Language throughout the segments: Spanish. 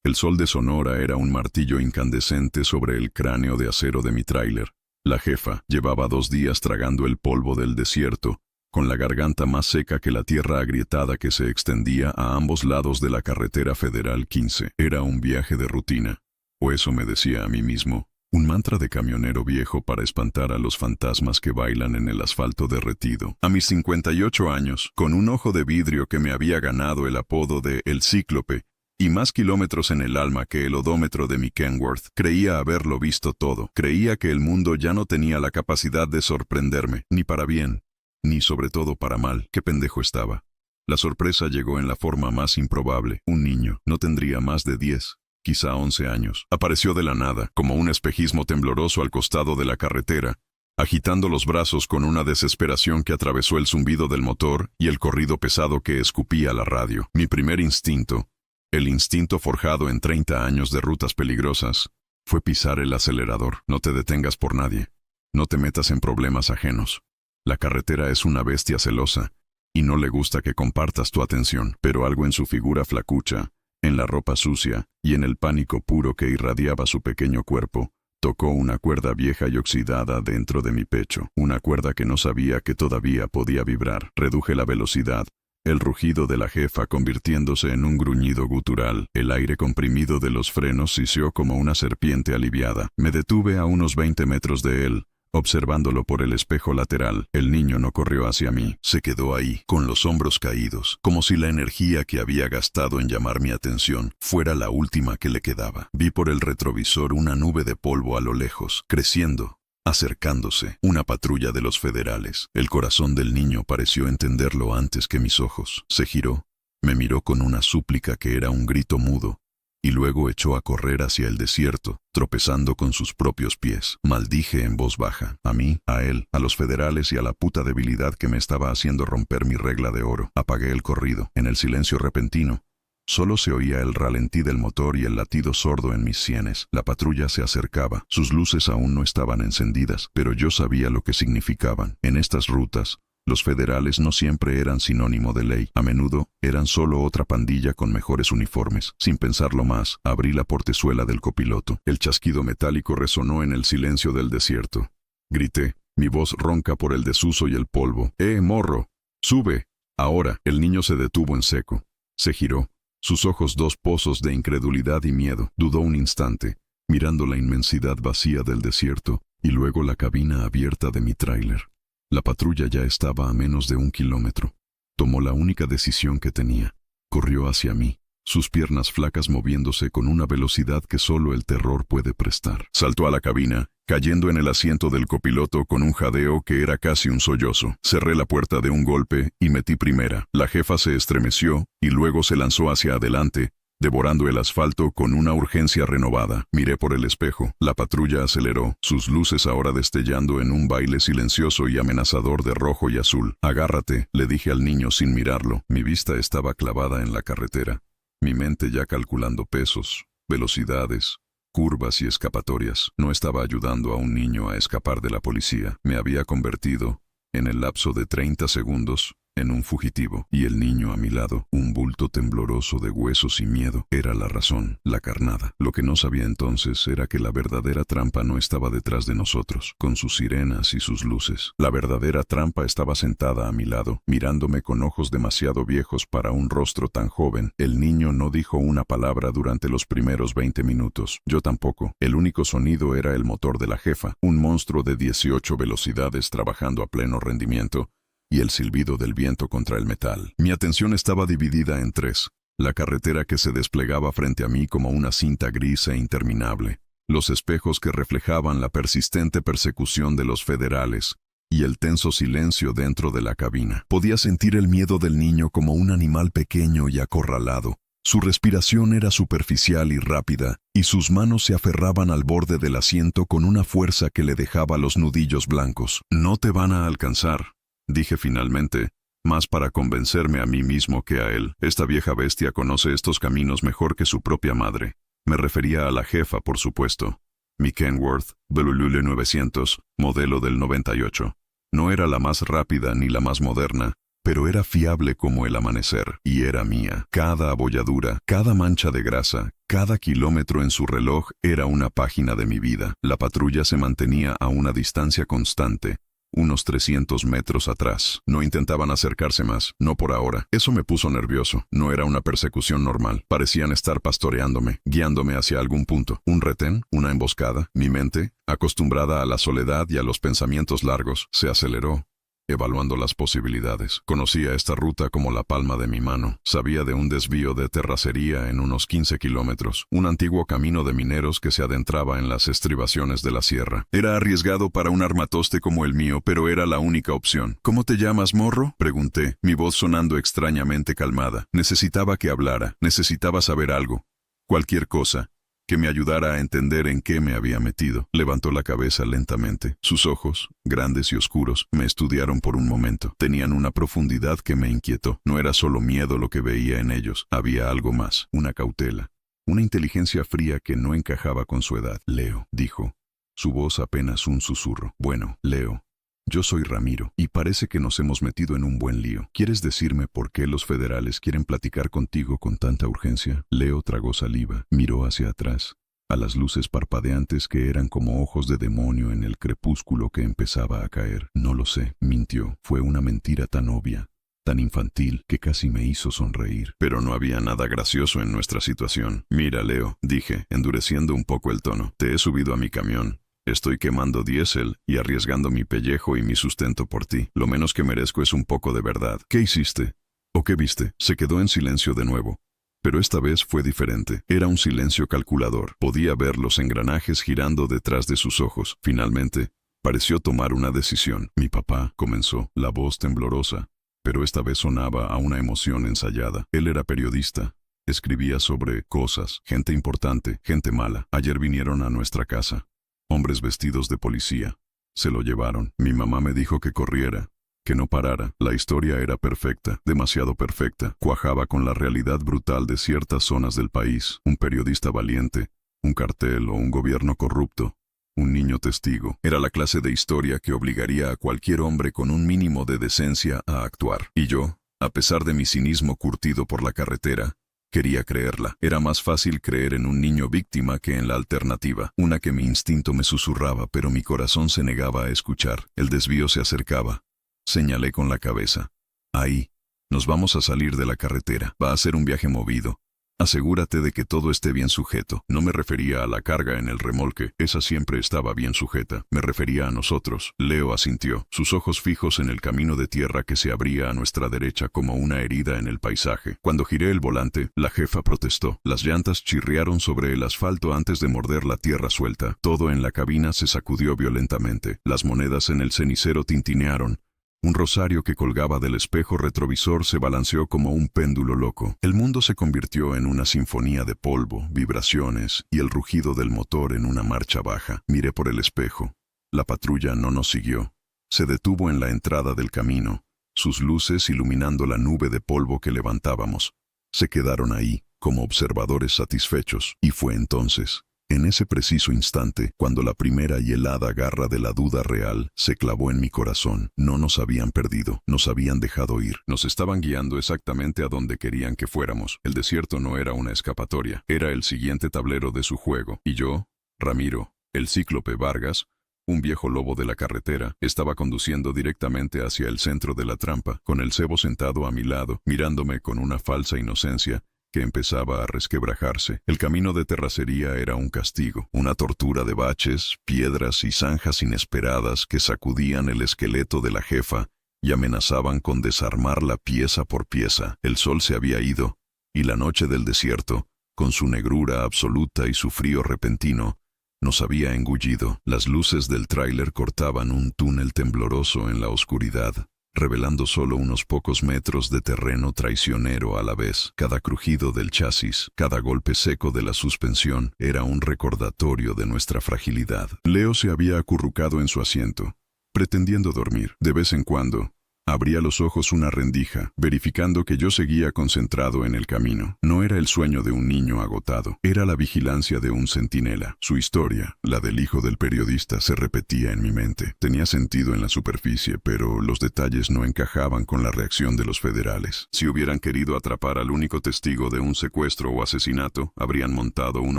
El sol de Sonora era un martillo incandescente sobre el cráneo de acero de mi tráiler. La jefa llevaba 2 días tragando el polvo del desierto, con la garganta más seca que la tierra agrietada que se extendía a ambos lados de la carretera federal 15. Era un viaje de rutina, o eso me decía a mí mismo, un mantra de camionero viejo para espantar a los fantasmas que bailan en el asfalto derretido. A mis 58 años, con un ojo de vidrio que me había ganado el apodo de El Cíclope, y más kilómetros en el alma que el odómetro de mi Kenworth, creía haberlo visto todo. Creía que el mundo ya no tenía la capacidad de sorprenderme, ni para bien, ni sobre todo para mal. Qué pendejo estaba. La sorpresa llegó en la forma más improbable. Un niño, no tendría más de 10, quizá 11 años. Apareció de la nada, como un espejismo tembloroso al costado de la carretera, agitando los brazos con una desesperación que atravesó el zumbido del motor y el corrido pesado que escupía la radio. Mi primer instinto, el instinto forjado en 30 años de rutas peligrosas, fue pisar el acelerador. No te detengas por nadie. No te metas en problemas ajenos. La carretera es una bestia celosa, y no le gusta que compartas tu atención, pero algo en su figura flacucha, en la ropa sucia, y en el pánico puro que irradiaba su pequeño cuerpo, tocó una cuerda vieja y oxidada dentro de mi pecho, una cuerda que no sabía que todavía podía vibrar. Reduje la velocidad, el rugido de la jefa convirtiéndose en un gruñido gutural. El aire comprimido de los frenos siseó como una serpiente aliviada. Me detuve a unos 20 metros de él, observándolo por el espejo lateral. El niño no corrió hacia mí, se quedó ahí, con los hombros caídos, como si la energía que había gastado en llamar mi atención fuera la última que le quedaba. Vi por el retrovisor una nube de polvo a lo lejos, creciendo, acercándose, una patrulla de los federales. El corazón del niño pareció entenderlo antes que mis ojos. Se giró, me miró con una súplica que era un grito mudo, y luego echó a correr hacia el desierto, tropezando con sus propios pies. Maldije en voz baja, a mí, a él, a los federales y a la puta debilidad que me estaba haciendo romper mi regla de oro. Apagué el corrido. En el silencio repentino, solo se oía el ralentí del motor y el latido sordo en mis sienes. La patrulla se acercaba. Sus luces aún no estaban encendidas, pero yo sabía lo que significaban. En estas rutas, los federales no siempre eran sinónimo de ley. A menudo, eran solo otra pandilla con mejores uniformes. Sin pensarlo más, abrí la portezuela del copiloto. El chasquido metálico resonó en el silencio del desierto. Grité, mi voz ronca por el desuso y el polvo. Morro! ¡Sube! Ahora. El niño se detuvo en seco. Se giró, sus ojos 2 pozos de incredulidad y miedo. Dudó un instante, mirando la inmensidad vacía del desierto, y luego la cabina abierta de mi tráiler. La patrulla ya estaba a menos de 1 kilómetro. Tomó la única decisión que tenía. Corrió hacia mí, sus piernas flacas moviéndose con una velocidad que solo el terror puede prestar. Saltó a la cabina, cayendo en el asiento del copiloto con un jadeo que era casi un sollozo. Cerré la puerta de un golpe y metí primera. La jefa se estremeció y luego se lanzó hacia adelante, devorando el asfalto con una urgencia renovada. Miré por el espejo. La patrulla aceleró, sus luces ahora destellando en un baile silencioso y amenazador de rojo y azul. Agárrate, le dije al niño sin mirarlo. Mi vista estaba clavada en la carretera, mi mente ya calculando pesos, velocidades, curvas y escapatorias. No estaba ayudando a un niño a escapar de la policía. Me había convertido, en el lapso de 30 segundos, en un fugitivo, y el niño a mi lado, un bulto tembloroso de huesos y miedo, era la razón, la carnada. Lo que no sabía entonces era que la verdadera trampa no estaba detrás de nosotros, con sus sirenas y sus luces. La verdadera trampa estaba sentada a mi lado, mirándome con ojos demasiado viejos para un rostro tan joven. El niño no dijo una palabra durante los primeros 20 minutos. Yo tampoco. El único sonido era el motor de la jefa, un monstruo de 18 velocidades trabajando a pleno rendimiento, y el silbido del viento contra el metal. Mi atención estaba dividida en 3. La carretera que se desplegaba frente a mí como una cinta gris e interminable, los espejos que reflejaban la persistente persecución de los federales, y el tenso silencio dentro de la cabina. Podía sentir el miedo del niño como un animal pequeño y acorralado. Su respiración era superficial y rápida, y sus manos se aferraban al borde del asiento con una fuerza que le dejaba los nudillos blancos. No te van a alcanzar, dije finalmente, más para convencerme a mí mismo que a él. Esta vieja bestia conoce estos caminos mejor que su propia madre. Me refería a la jefa, por supuesto. Mi Kenworth, Belulule 900, modelo del 98. No era la más rápida ni la más moderna, pero era fiable como el amanecer, y era mía. Cada abolladura, cada mancha de grasa, cada kilómetro en su reloj era una página de mi vida. La patrulla se mantenía a una distancia constante, unos 300 metros atrás. No intentaban acercarse más, no por ahora. Eso me puso nervioso. No era una persecución normal. Parecían estar pastoreándome, guiándome hacia algún punto. Un retén, una emboscada. Mi mente, acostumbrada a la soledad y a los pensamientos largos, se aceleró, evaluando las posibilidades. Conocía esta ruta como la palma de mi mano. Sabía de un desvío de terracería en unos 15 kilómetros, un antiguo camino de mineros que se adentraba en las estribaciones de la sierra. Era arriesgado para un armatoste como el mío, pero era la única opción. ¿Cómo te llamas, morro?, pregunté, mi voz sonando extrañamente calmada. Necesitaba que hablara, necesitaba saber algo, cualquier cosa, que me ayudara a entender en qué me había metido. Levantó la cabeza lentamente. Sus ojos, grandes y oscuros, me estudiaron por un momento. Tenían una profundidad que me inquietó. No era solo miedo lo que veía en ellos. Había algo más, una cautela, una inteligencia fría que no encajaba con su edad. Leo, dijo, su voz apenas un susurro. Bueno, Leo, yo soy Ramiro, y parece que nos hemos metido en un buen lío. ¿Quieres decirme por qué los federales quieren platicar contigo con tanta urgencia? Leo tragó saliva, miró hacia atrás, a las luces parpadeantes que eran como ojos de demonio en el crepúsculo que empezaba a caer. No lo sé, mintió. Fue una mentira tan obvia, tan infantil, que casi me hizo sonreír. Pero no había nada gracioso en nuestra situación. Mira, Leo, dije, endureciendo un poco el tono, te he subido a mi camión. Estoy quemando diésel y arriesgando mi pellejo y mi sustento por ti. Lo menos que merezco es un poco de verdad. ¿Qué hiciste? ¿O qué viste? Se quedó en silencio de nuevo. Pero esta vez fue diferente. Era un silencio calculador. Podía ver los engranajes girando detrás de sus ojos. Finalmente, pareció tomar una decisión. Mi papá, comenzó, la voz temblorosa, pero esta vez sonaba a una emoción ensayada. Él era periodista. Escribía sobre cosas, gente importante, gente mala. Ayer vinieron a nuestra casa. Hombres vestidos de policía. Se lo llevaron. Mi mamá me dijo que corriera, que no parara. La historia era perfecta, demasiado perfecta. Cuajaba con la realidad brutal de ciertas zonas del país. Un periodista valiente, un cartel o un gobierno corrupto, un niño testigo. Era la clase de historia que obligaría a cualquier hombre con un mínimo de decencia a actuar. Y yo, a pesar de mi cinismo curtido por la carretera, quería creerla. Era más fácil creer en un niño víctima que en la alternativa, una que mi instinto me susurraba, pero mi corazón se negaba a escuchar. El desvío se acercaba. Señalé con la cabeza. Ahí. Nos vamos a salir de la carretera. Va a ser un viaje movido. Asegúrate de que todo esté bien sujeto. No me refería a la carga en el remolque, esa siempre estaba bien sujeta. Me refería a nosotros. Leo asintió, sus ojos fijos en el camino de tierra que se abría a nuestra derecha como una herida en el paisaje. Cuando giré el volante, la jefa protestó. Las llantas chirriaron sobre el asfalto antes de morder la tierra suelta. Todo en la cabina se sacudió violentamente. Las monedas en el cenicero tintinearon. Un rosario que colgaba del espejo retrovisor se balanceó como un péndulo loco. El mundo se convirtió en una sinfonía de polvo, vibraciones y el rugido del motor en una marcha baja. Miré por el espejo. La patrulla no nos siguió. Se detuvo en la entrada del camino, sus luces iluminando la nube de polvo que levantábamos. Se quedaron ahí, como observadores satisfechos, y fue entonces, en ese preciso instante, cuando la primera y helada garra de la duda real se clavó en mi corazón. No nos habían perdido, nos habían dejado ir. Nos estaban guiando exactamente a donde querían que fuéramos. El desierto no era una escapatoria, era el siguiente tablero de su juego. Y yo, Ramiro, el cíclope Vargas, un viejo lobo de la carretera, estaba conduciendo directamente hacia el centro de la trampa, con el cebo sentado a mi lado, mirándome con una falsa inocencia que empezaba a resquebrajarse. El camino de terracería era un castigo, una tortura de baches, piedras y zanjas inesperadas que sacudían el esqueleto de la jefa y amenazaban con desarmarla pieza por pieza. El sol se había ido, y la noche del desierto, con su negrura absoluta y su frío repentino, nos había engullido. Las luces del tráiler cortaban un túnel tembloroso en la oscuridad, revelando solo unos pocos metros de terreno traicionero a la vez. Cada crujido del chasis, cada golpe seco de la suspensión, era un recordatorio de nuestra fragilidad. Leo se había acurrucado en su asiento, pretendiendo dormir. De vez en cuando, Abría los ojos una rendija, verificando que yo seguía concentrado en el camino. No era el sueño de un niño agotado, era la vigilancia de un centinela. Su historia, la del hijo del periodista, se repetía en mi mente. Tenía sentido en la superficie, pero los detalles no encajaban con la reacción de los federales. Si hubieran querido atrapar al único testigo de un secuestro o asesinato, habrían montado un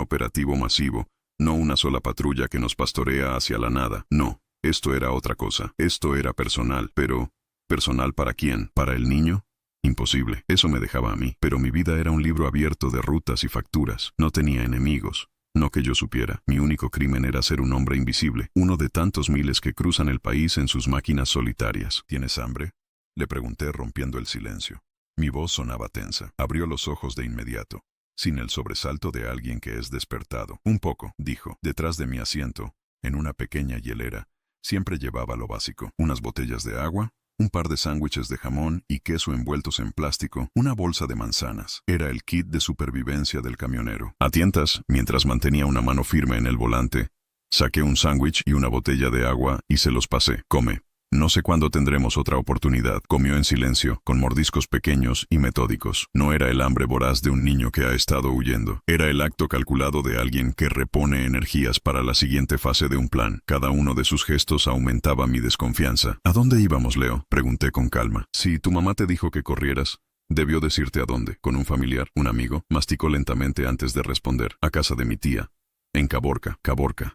operativo masivo, no una sola patrulla que nos pastorea hacia la nada. No, esto era otra cosa. Esto era personal, pero... ¿personal para quién? ¿Para el niño? Imposible. Eso me dejaba a mí. Pero mi vida era un libro abierto de rutas y facturas. No tenía enemigos. No que yo supiera. Mi único crimen era ser un hombre invisible. Uno de tantos miles que cruzan el país en sus máquinas solitarias. ¿Tienes hambre? Le pregunté rompiendo el silencio. Mi voz sonaba tensa. Abrió los ojos de inmediato, sin el sobresalto de alguien que es despertado. Un poco, dijo. Detrás de mi asiento, en una pequeña hielera, siempre llevaba lo básico. Unas botellas de agua, un par de sándwiches de jamón y queso envueltos en plástico, una bolsa de manzanas. Era el kit de supervivencia del camionero. A tientas, mientras mantenía una mano firme en el volante, saqué un sándwich y una botella de agua y se los pasé. Come. No sé cuándo tendremos otra oportunidad. Comió en silencio, con mordiscos pequeños y metódicos. No era el hambre voraz de un niño que ha estado huyendo. Era el acto calculado de alguien que repone energías para la siguiente fase de un plan. Cada uno de sus gestos aumentaba mi desconfianza. ¿A dónde íbamos, Leo? Pregunté con calma. Si tu mamá te dijo que corrieras, debió decirte a dónde. ¿Con un familiar? ¿Un amigo? Masticó lentamente antes de responder. A casa de mi tía. En Caborca.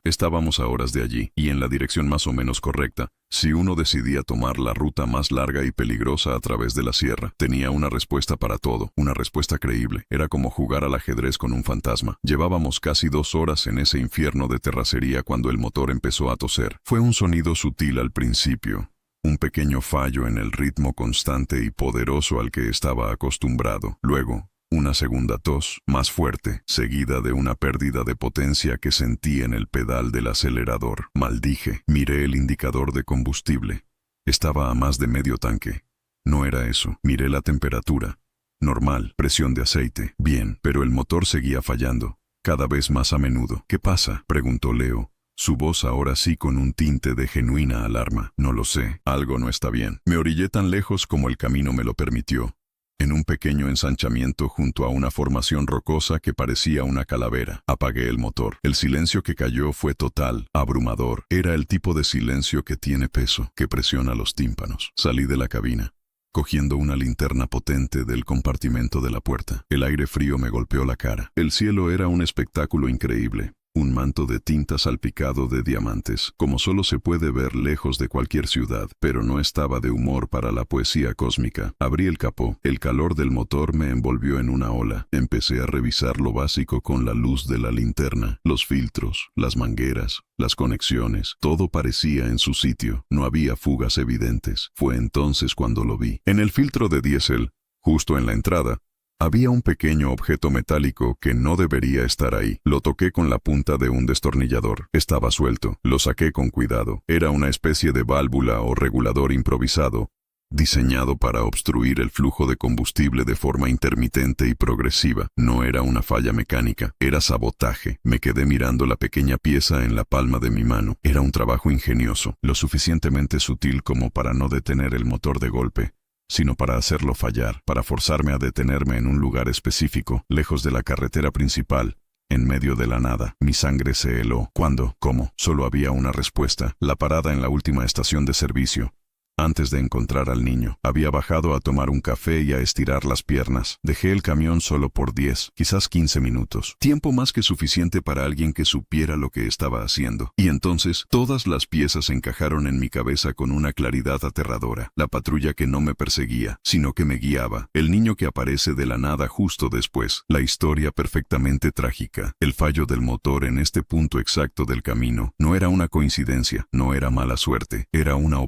Estábamos a horas de allí, y en la dirección más o menos correcta, si uno decidía tomar la ruta más larga y peligrosa a través de la sierra. Tenía una respuesta para todo, una respuesta creíble. Era como jugar al ajedrez con un fantasma. Llevábamos casi 2 horas en ese infierno de terracería cuando el motor empezó a toser. Fue un sonido sutil al principio, un pequeño fallo en el ritmo constante y poderoso al que estaba acostumbrado. Luego, una segunda tos, más fuerte, seguida de una pérdida de potencia que sentí en el pedal del acelerador. Maldije. Miré el indicador de combustible. Estaba a más de medio tanque. No era eso. Miré la temperatura. Normal. Presión de aceite. Bien. Pero el motor seguía fallando, cada vez más a menudo. ¿Qué pasa?, preguntó Leo, su voz ahora sí con un tinte de genuina alarma. No lo sé. Algo no está bien. Me orillé tan lejos como el camino me lo permitió, en un pequeño ensanchamiento junto a una formación rocosa que parecía una calavera. Apagué el motor. El silencio que cayó fue total, abrumador. Era el tipo de silencio que tiene peso, que presiona los tímpanos. Salí de la cabina, cogiendo una linterna potente del compartimento de la puerta. El aire frío me golpeó la cara. El cielo era un espectáculo increíble. Un manto de tinta salpicado de diamantes, como solo se puede ver lejos de cualquier ciudad, pero no estaba de humor para la poesía cósmica. Abrí el capó. El calor del motor me envolvió en una ola. Empecé a revisar lo básico con la luz de la linterna. Los filtros, las mangueras, las conexiones, todo parecía en su sitio. No había fugas evidentes. Fue entonces cuando lo vi. En el filtro de diésel, justo en la entrada, había un pequeño objeto metálico que no debería estar ahí. Lo toqué con la punta de un destornillador. Estaba suelto. Lo saqué con cuidado. Era una especie de válvula o regulador improvisado, diseñado para obstruir el flujo de combustible de forma intermitente y progresiva. No era una falla mecánica, era sabotaje. Me quedé mirando la pequeña pieza en la palma de mi mano. Era un trabajo ingenioso, lo suficientemente sutil como para no detener el motor de golpe, sino para hacerlo fallar, para forzarme a detenerme en un lugar específico, lejos de la carretera principal, en medio de la nada. Mi sangre se heló. ¿Cuándo? ¿Cómo? Solo había una respuesta: la parada en la última estación de servicio. Antes de encontrar al niño, había bajado a tomar un café y a estirar las piernas. Dejé el camión solo por 10, quizás 15 minutos. Tiempo más que suficiente para alguien que supiera lo que estaba haciendo. Y entonces, todas las piezas encajaron en mi cabeza con una claridad aterradora. La patrulla que no me perseguía, sino que me guiaba. El niño que aparece de la nada justo después. La historia perfectamente trágica. El fallo del motor en este punto exacto del camino. No era una coincidencia, no era mala suerte. Era una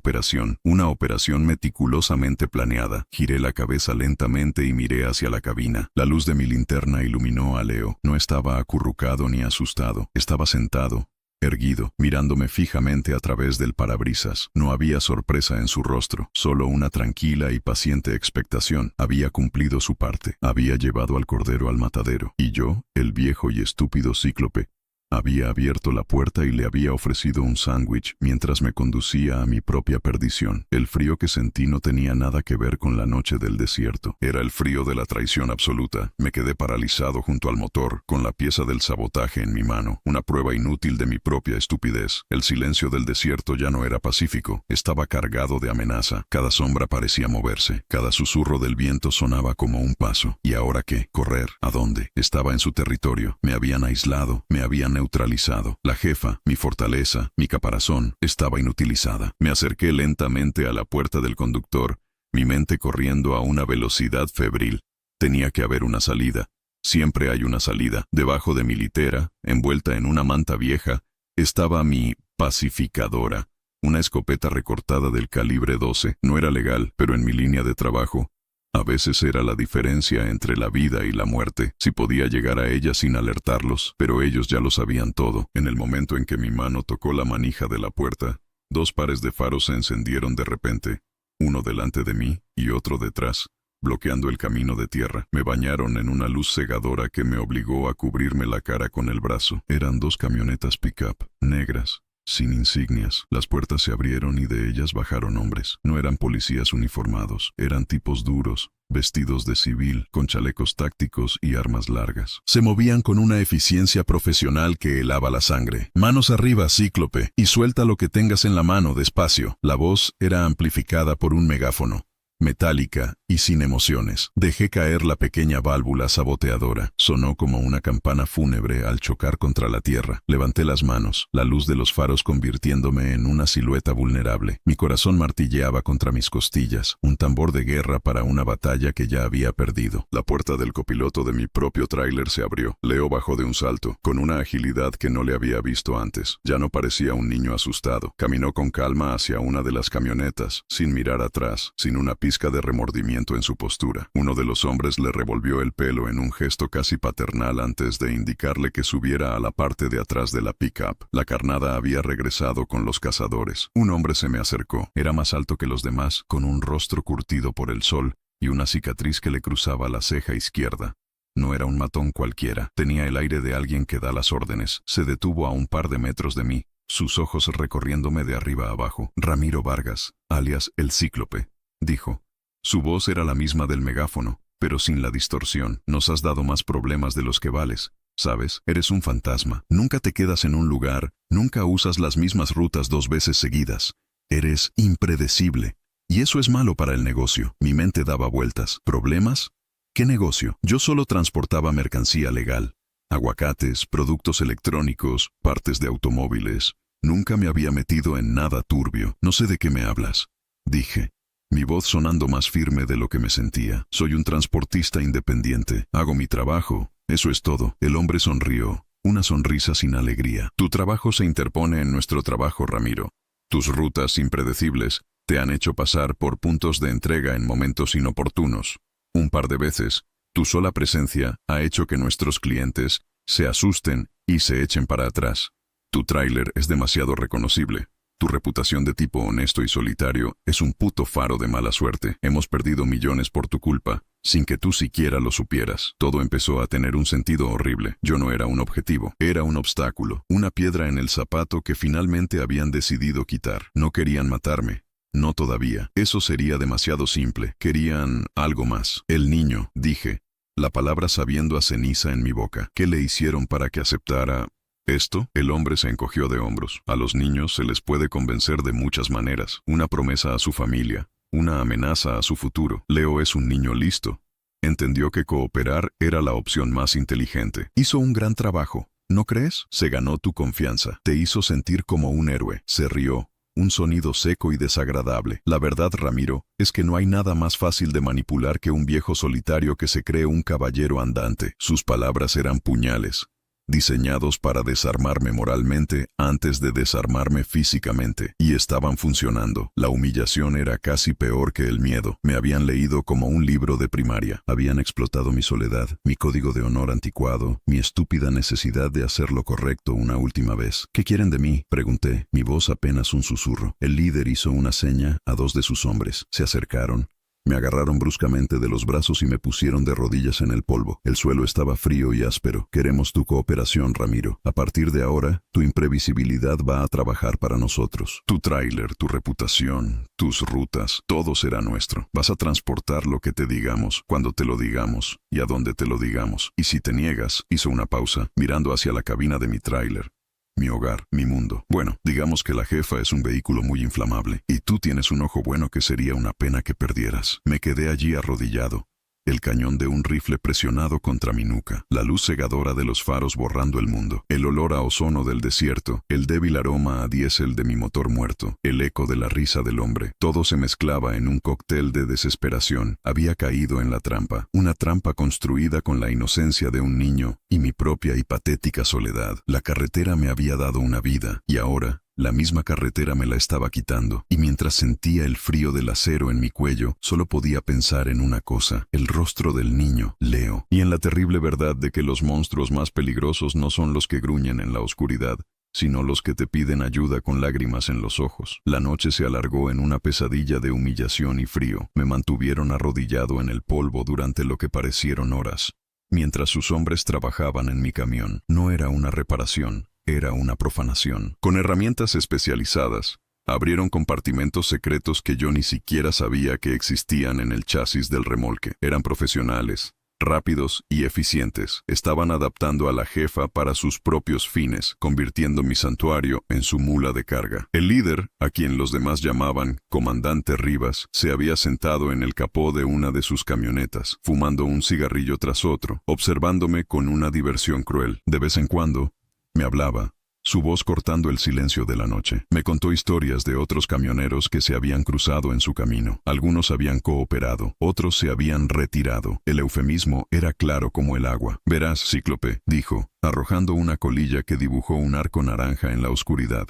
operación meticulosamente planeada. Giré la cabeza lentamente y miré hacia la cabina. La luz de mi linterna iluminó a Leo. No estaba acurrucado ni asustado. Estaba sentado, erguido, mirándome fijamente a través del parabrisas. No había sorpresa en su rostro, solo una tranquila y paciente expectación. Había cumplido su parte. Había llevado al cordero al matadero. Y yo, el viejo y estúpido cíclope, Había abierto la puerta y le había ofrecido un sándwich mientras me conducía a mi propia perdición. El frío que sentí no tenía nada que ver con la noche del desierto. Era el frío de la traición absoluta. Me quedé paralizado junto al motor, con la pieza del sabotaje en mi mano, una prueba inútil de mi propia estupidez. El silencio del desierto ya no era pacífico, estaba cargado de amenaza. Cada sombra parecía moverse, cada susurro del viento sonaba como un paso. ¿Y ahora qué? ¿Correr? ¿A dónde? Estaba en su territorio. Me habían aislado, me habían neutralizado. La jefa, mi fortaleza, mi caparazón, estaba inutilizada. Me acerqué lentamente a la puerta del conductor, mi mente corriendo a una velocidad febril. Tenía que haber una salida. Siempre hay una salida. Debajo de mi litera, envuelta en una manta vieja, estaba mi pacificadora. Una escopeta recortada del calibre 12. No era legal, pero en mi línea de trabajo, a veces era la diferencia entre la vida y la muerte, si podía llegar a ella sin alertarlos, pero ellos ya lo sabían todo. En el momento en que mi mano tocó la manija de la puerta, 2 pares de faros se encendieron de repente, uno delante de mí y otro detrás, bloqueando el camino de tierra. Me bañaron en una luz cegadora que me obligó a cubrirme la cara con el brazo. Eran 2 camionetas pick-up, negras, sin insignias. Las puertas se abrieron y de ellas bajaron hombres. No eran policías uniformados, eran tipos duros, vestidos de civil, con chalecos tácticos y armas largas. Se movían con una eficiencia profesional que helaba la sangre. Manos arriba, Cíclope, y suelta lo que tengas en la mano, despacio. La voz era amplificada por un megáfono, metálica y sin emociones. Dejé caer la pequeña válvula saboteadora. Sonó como una campana fúnebre al chocar contra la tierra. Levanté las manos, la luz de los faros convirtiéndome en una silueta vulnerable. Mi corazón martilleaba contra mis costillas, un tambor de guerra para una batalla que ya había perdido. La puerta del copiloto de mi propio tráiler se abrió. Leo bajó de un salto, con una agilidad que no le había visto antes. Ya no parecía un niño asustado. Caminó con calma hacia una de las camionetas, sin mirar atrás, sin una pizca de remordimiento en su postura. Uno de los hombres le revolvió el pelo en un gesto casi paternal antes de indicarle que subiera a la parte de atrás de la pick-up. La carnada había regresado con los cazadores. Un hombre se me acercó. Era más alto que los demás, con un rostro curtido por el sol y una cicatriz que le cruzaba la ceja izquierda. No era un matón cualquiera. Tenía el aire de alguien que da las órdenes. Se detuvo a un par de metros de mí, sus ojos recorriéndome de arriba a abajo. Ramiro Vargas, alias el Cíclope, dijo. Su voz era la misma del megáfono, pero sin la distorsión. Nos has dado más problemas de los que vales. ¿Sabes? Eres un fantasma. Nunca te quedas en un lugar, nunca usas las mismas rutas 2 veces seguidas. Eres impredecible. Y eso es malo para el negocio. Mi mente daba vueltas. ¿Problemas? ¿Qué negocio? Yo solo transportaba mercancía legal. Aguacates, productos electrónicos, partes de automóviles. Nunca me había metido en nada turbio. No sé de qué me hablas, dije, mi voz sonando más firme de lo que me sentía. Soy un transportista independiente. Hago mi trabajo. Eso es todo. El hombre sonrió, una sonrisa sin alegría. Tu trabajo se interpone en nuestro trabajo, Ramiro. Tus rutas impredecibles te han hecho pasar por puntos de entrega en momentos inoportunos. Un par de veces, tu sola presencia ha hecho que nuestros clientes se asusten y se echen para atrás. Tu tráiler es demasiado reconocible. Tu reputación de tipo honesto y solitario es un puto faro de mala suerte. Hemos perdido millones por tu culpa, sin que tú siquiera lo supieras. Todo empezó a tener un sentido horrible. Yo no era un objetivo, era un obstáculo, una piedra en el zapato que finalmente habían decidido quitar. No querían matarme. No todavía. Eso sería demasiado simple. Querían algo más. El niño, dije, la palabra sabiendo a ceniza en mi boca. ¿Qué le hicieron para que aceptara esto? El hombre se encogió de hombros. A los niños se les puede convencer de muchas maneras. Una promesa a su familia, una amenaza a su futuro. Leo es un niño listo. Entendió que cooperar era la opción más inteligente. Hizo un gran trabajo, ¿no crees? Se ganó tu confianza. Te hizo sentir como un héroe. Se rió. Un sonido seco y desagradable. La verdad, Ramiro, es que no hay nada más fácil de manipular que un viejo solitario que se cree un caballero andante. Sus palabras eran puñales, diseñados para desarmarme moralmente antes de desarmarme físicamente, y estaban funcionando. La humillación era casi peor que el miedo. Me habían leído como un libro de primaria. Habían explotado mi soledad, mi código de honor anticuado, mi estúpida necesidad de hacer lo correcto una última vez. ¿Qué quieren de mí?, pregunté, mi voz apenas un susurro. El líder hizo una seña a 2 de sus hombres. Se acercaron. Me agarraron bruscamente de los brazos y me pusieron de rodillas en el polvo. El suelo estaba frío y áspero. Queremos tu cooperación, Ramiro. A partir de ahora, tu imprevisibilidad va a trabajar para nosotros. Tu tráiler, tu reputación, tus rutas, todo será nuestro. Vas a transportar lo que te digamos, cuando te lo digamos y a dónde te lo digamos. Y si te niegas, hizo una pausa, mirando hacia la cabina de mi tráiler. Mi hogar, mi mundo. Bueno, digamos que la jefa es un vehículo muy inflamable, y tú tienes un ojo bueno que sería una pena que perdieras. Me quedé allí arrodillado, el cañón de un rifle presionado contra mi nuca, la luz cegadora de los faros borrando el mundo, el olor a ozono del desierto, el débil aroma a diésel de mi motor muerto, el eco de la risa del hombre. Todo se mezclaba en un cóctel de desesperación. Había caído en la trampa, una trampa construida con la inocencia de un niño y mi propia y patética soledad. La carretera me había dado una vida, y ahora la misma carretera me la estaba quitando, y mientras sentía el frío del acero en mi cuello, solo podía pensar en una cosa: el rostro del niño, Leo, y en la terrible verdad de que los monstruos más peligrosos no son los que gruñen en la oscuridad, sino los que te piden ayuda con lágrimas en los ojos. La noche se alargó en una pesadilla de humillación y frío. Me mantuvieron arrodillado en el polvo durante lo que parecieron horas, mientras sus hombres trabajaban en mi camión. No era una reparación. Era una profanación. Con herramientas especializadas, abrieron compartimentos secretos que yo ni siquiera sabía que existían en el chasis del remolque. Eran profesionales, rápidos y eficientes. Estaban adaptando a la jefa para sus propios fines, convirtiendo mi santuario en su mula de carga. El líder, a quien los demás llamaban Comandante Rivas, se había sentado en el capó de una de sus camionetas, fumando un cigarrillo tras otro, observándome con una diversión cruel. De vez en cuando, me hablaba, su voz cortando el silencio de la noche. Me contó historias de otros camioneros que se habían cruzado en su camino. Algunos habían cooperado, otros se habían retirado. El eufemismo era claro como el agua. Verás, Cíclope, dijo, arrojando una colilla que dibujó un arco naranja en la oscuridad.